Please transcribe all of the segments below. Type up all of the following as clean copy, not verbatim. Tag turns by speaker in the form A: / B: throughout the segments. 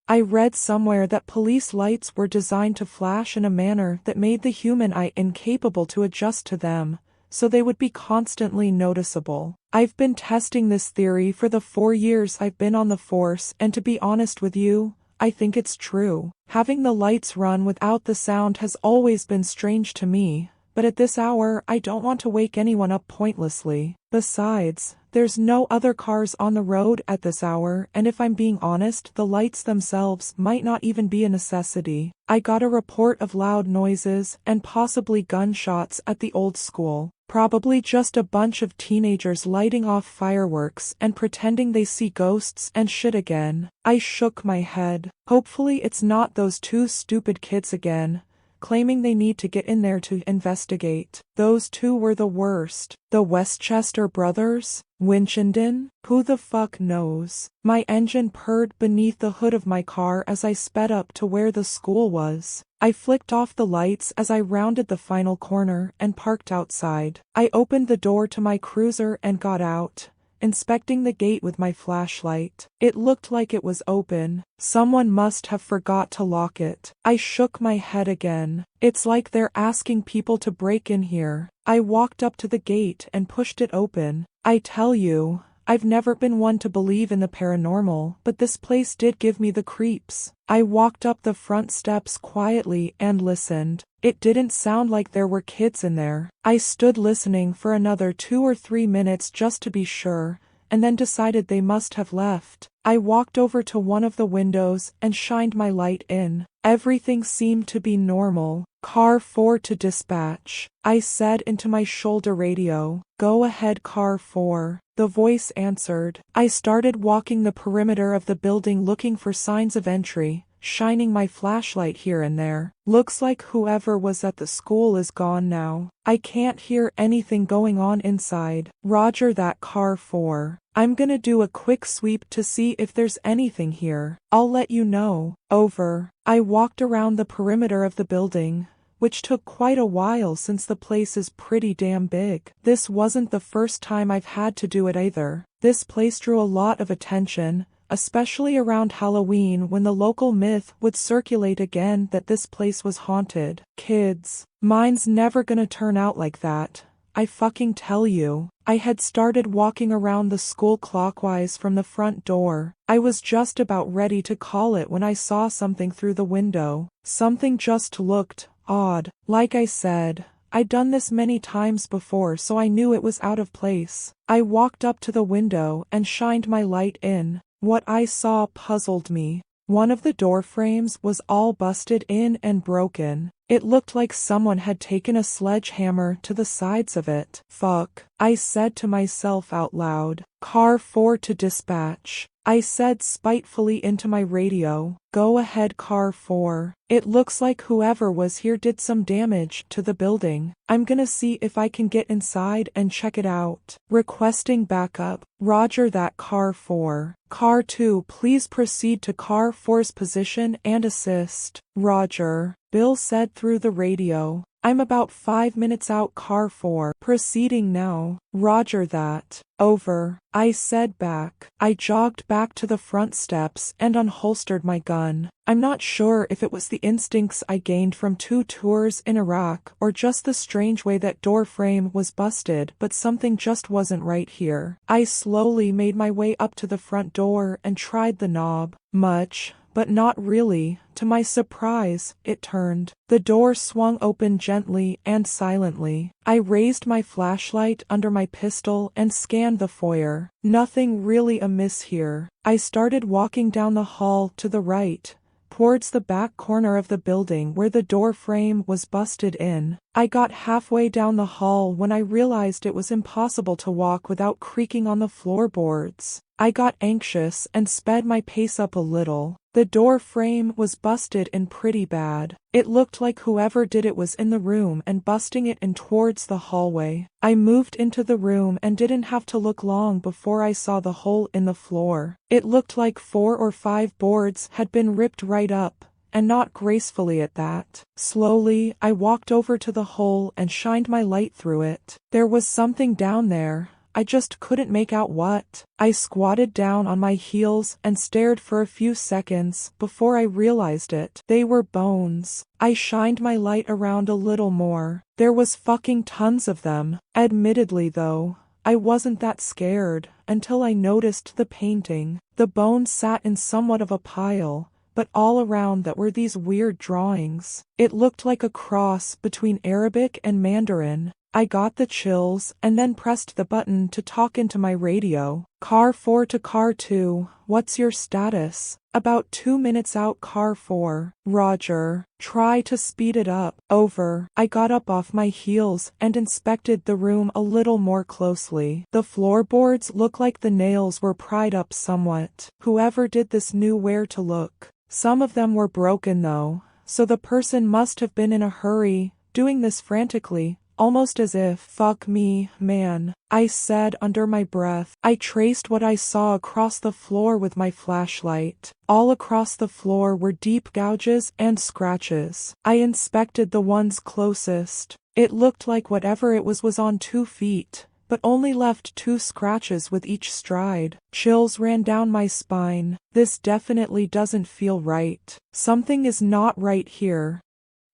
A: I read somewhere that police lights were designed to flash in a manner that made the human eye incapable to adjust to them, so they would be constantly noticeable. I've been testing this theory for the 4 years I've been on the force, and to be honest with you, I think it's true. Having the lights run without the sound has always been strange to me, but at this hour I don't want to wake anyone up pointlessly. Besides, there's no other cars on the road at this hour, and if I'm being honest, the lights themselves might not even be a necessity. I got a report of loud noises and possibly gunshots at the old school. Probably just a bunch of teenagers lighting off fireworks and pretending they see ghosts and shit again. I shook my head. Hopefully it's not those 2 stupid kids again, claiming they need to get in there to investigate. Those 2 were the worst. The Westchester brothers? Winchendon? Who the fuck knows? My engine purred beneath the hood of my car as I sped up to where the school was. I flicked off the lights as I rounded the final corner and parked outside. I opened the door to my cruiser and got out, inspecting the gate with my flashlight. It looked like it was open. Someone must have forgot to lock it. I shook my head again. It's like they're asking people to break in here. I walked up to the gate and pushed it open. I tell you, I've never been one to believe in the paranormal, but this place did give me the creeps. I walked up the front steps quietly and listened. It didn't sound like there were kids in there. I stood listening for another 2 or 3 minutes just to be sure, and then decided they must have left. I walked over to one of the windows and shined my light in. Everything seemed to be normal. Car 4 to dispatch, I said into my shoulder radio. Go ahead, Car 4. The voice answered. I started walking the perimeter of the building looking for signs of entry, shining my flashlight here and there. Looks like whoever was at the school is gone now. I can't hear anything going on inside. Roger that, Car 4. I'm gonna do a quick sweep to see if there's anything here. I'll let you know. Over. I walked around the perimeter of the building, which took quite a while since the place is pretty damn big. This wasn't the first time I've had to do it either. This place drew a lot of attention, especially around Halloween when the local myth would circulate again that this place was haunted. Kids, mine's never gonna turn out like that. I fucking tell you. I had started walking around the school clockwise from the front door. I was just about ready to call it when I saw something through the window. Something just looked odd. Like I said, I'd done this many times before, so I knew it was out of place. I walked up to the window and shined my light in. What I saw puzzled me. One of the door frames was all busted in and broken. It looked like someone had taken a sledgehammer to the sides of it. Fuck, I said to myself out loud. Car 4 to dispatch, I said spitefully into my radio. Go ahead, Car 4. It looks like whoever was here did some damage to the building. I'm gonna see if I can get inside and check it out. Requesting backup. Roger that, Car 4. Car 2, please proceed to Car 4's position and assist. Roger, Bill said through the radio. I'm about 5 minutes out, Car 4. Proceeding now. Roger that. Over. I said back. I jogged back to the front steps and unholstered my gun. I'm not sure if it was the instincts I gained from 2 tours in Iraq or just the strange way that door frame was busted, but something just wasn't right here. I slowly made my way up to the front door and tried the knob. Much, but not really. To my surprise, it turned. The door swung open gently and silently. I raised my flashlight under my pistol and scanned the foyer. Nothing really amiss here. I started walking down the hall to the right, towards the back corner of the building where the door frame was busted in. I got halfway down the hall when I realized it was impossible to walk without creaking on the floorboards. I got anxious and sped my pace up a little. The door frame was busted in pretty bad. It looked like whoever did it was in the room and busting it in towards the hallway. I moved into the room and didn't have to look long before I saw the hole in the floor. It looked like 4 or 5 boards had been ripped right up, and not gracefully at that. Slowly, I walked over to the hole and shined my light through it. There was something down there, I just couldn't make out what. I squatted down on my heels and stared for a few seconds before I realized it. They were bones. I shined my light around a little more. There was fucking tons of them. Admittedly though, I wasn't that scared until I noticed the painting. The bones sat in somewhat of a pile, but all around that were these weird drawings. It looked like a cross between Arabic and Mandarin. I got the chills and then pressed the button to talk into my radio. Car 4 to car 2, what's your status? About 2 minutes out car 4. Roger. Try to speed it up. Over. I got up off my heels and inspected the room a little more closely. The floorboards looked like the nails were pried up somewhat. Whoever did this knew where to look. Some of them were broken though, so the person must have been in a hurry, doing this frantically. Almost as if, fuck me, man, I said under my breath. I traced what I saw across the floor with my flashlight. All across the floor were deep gouges and scratches. I inspected the ones closest. It looked like whatever it was on 2 feet, but only left 2 scratches with each stride. Chills ran down my spine. This definitely doesn't feel right. Something is not right here.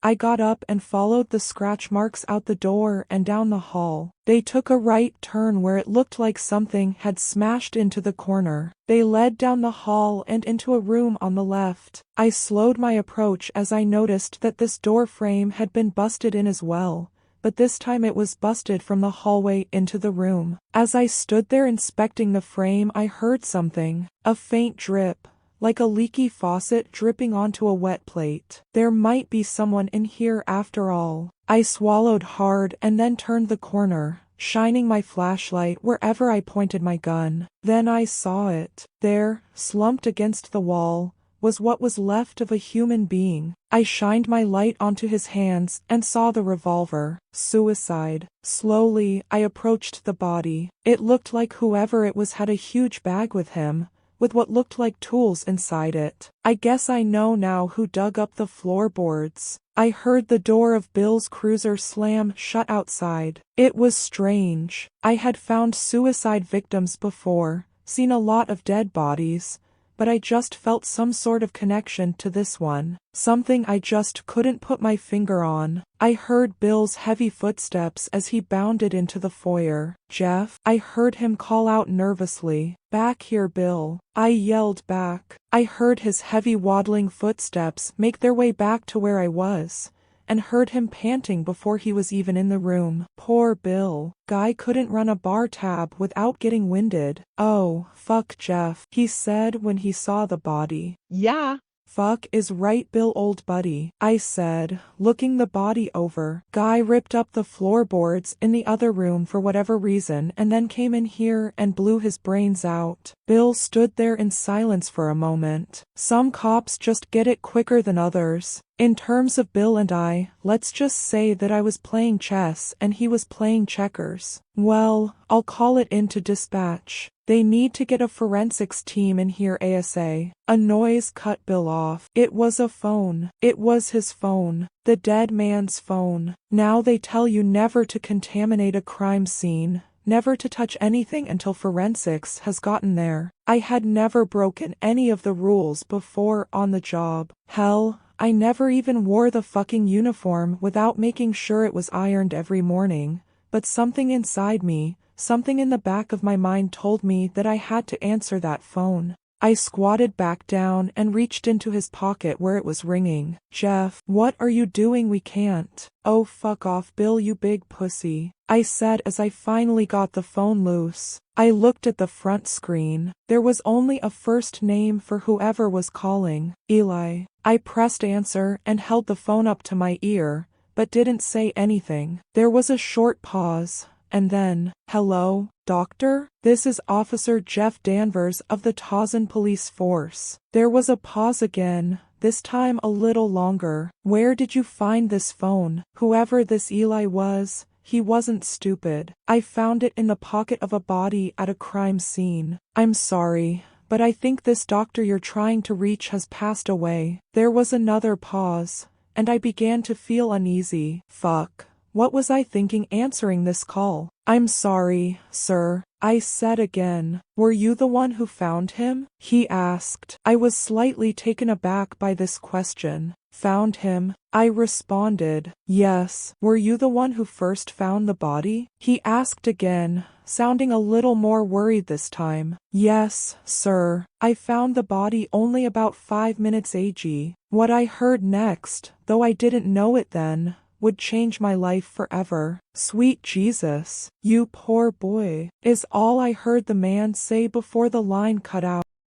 A: I got up and followed the scratch marks out the door and down the hall. They took a right turn where it looked like something had smashed into the corner. They led down the hall and into a room on the left. I slowed my approach as I noticed that this door frame had been busted in as well, but this time it was busted from the hallway into the room. As I stood there inspecting the frame, I heard something, a faint drip, like a leaky faucet dripping onto a wet plate. There might be someone in here after all. I swallowed hard and then turned the corner, shining my flashlight wherever I pointed my gun. Then I saw it. There, slumped against the wall, was what was left of a human being. I shined my light onto his hands and saw the revolver. Suicide. Slowly, I approached the body. It looked like whoever it was had a huge bag with him, with what looked like tools inside it. I guess I know now who dug up the floorboards. I heard the door of Bill's cruiser slam shut outside. It was strange. I had found suicide victims before, seen a lot of dead bodies, but I just felt some sort of connection to this one. Something I just couldn't put my finger on. I heard Bill's heavy footsteps as he bounded into the foyer. Jeff, I heard him call out nervously. Back here, Bill. I yelled back. I heard his heavy waddling footsteps make their way back to where I was, and heard him panting before he was even in the room. Poor Bill. Guy couldn't run a bar tab without getting winded. Oh, fuck Jeff, he said when he saw the body. Yeah. Fuck is right, Bill, old buddy, I said, looking the body over. Guy ripped up the floorboards in the other room for whatever reason and then came in here and blew his brains out. Bill stood there in silence for a moment. Some cops just get it quicker than others. In terms of Bill and I, let's just say that I was playing chess and he was playing checkers. Well, I'll call it into dispatch. They need to get a forensics team in here ASA. A noise cut Bill off. It was a phone. It was his phone. The dead man's phone. Now they tell you never to contaminate a crime scene, never to touch anything until forensics has gotten there. I had never broken any of the rules before on the job. Hell, I never even wore the fucking uniform without making sure it was ironed every morning, but something inside me, something in the back of my mind told me that I had to answer that phone. I squatted back down and reached into his pocket where it was ringing. Jeff, what are you doing? We can't. Oh, fuck off, Bill, you big pussy, I said as I finally got the phone loose. I looked at the front screen. There was only a first name for whoever was calling. Eli. I pressed answer and held the phone up to my ear, but didn't say anything. There was a short pause, and then, hello, doctor? This is Officer Jeff Danvers of the Towson Police Force. There was a pause again, this time a little longer. Where did you find this phone? Whoever this Eli was, he wasn't stupid. I found it in the pocket of a body at a crime scene. I'm sorry, but I think this doctor you're trying to reach has passed away. There was another pause, and I began to feel uneasy. Fuck. What was I thinking answering this call? I'm sorry, sir. I said again. Were you the one who found him? He asked. I was slightly taken aback by this question. Found him? I responded. Yes. Were you the one who first found the body? He asked again, sounding a little more worried this time. Yes, sir. I found the body only about 5 minutes ago. What I heard next, though I didn't know it then, would change my life forever. Sweet Jesus, you poor boy, is all I heard the man say before the line cut out.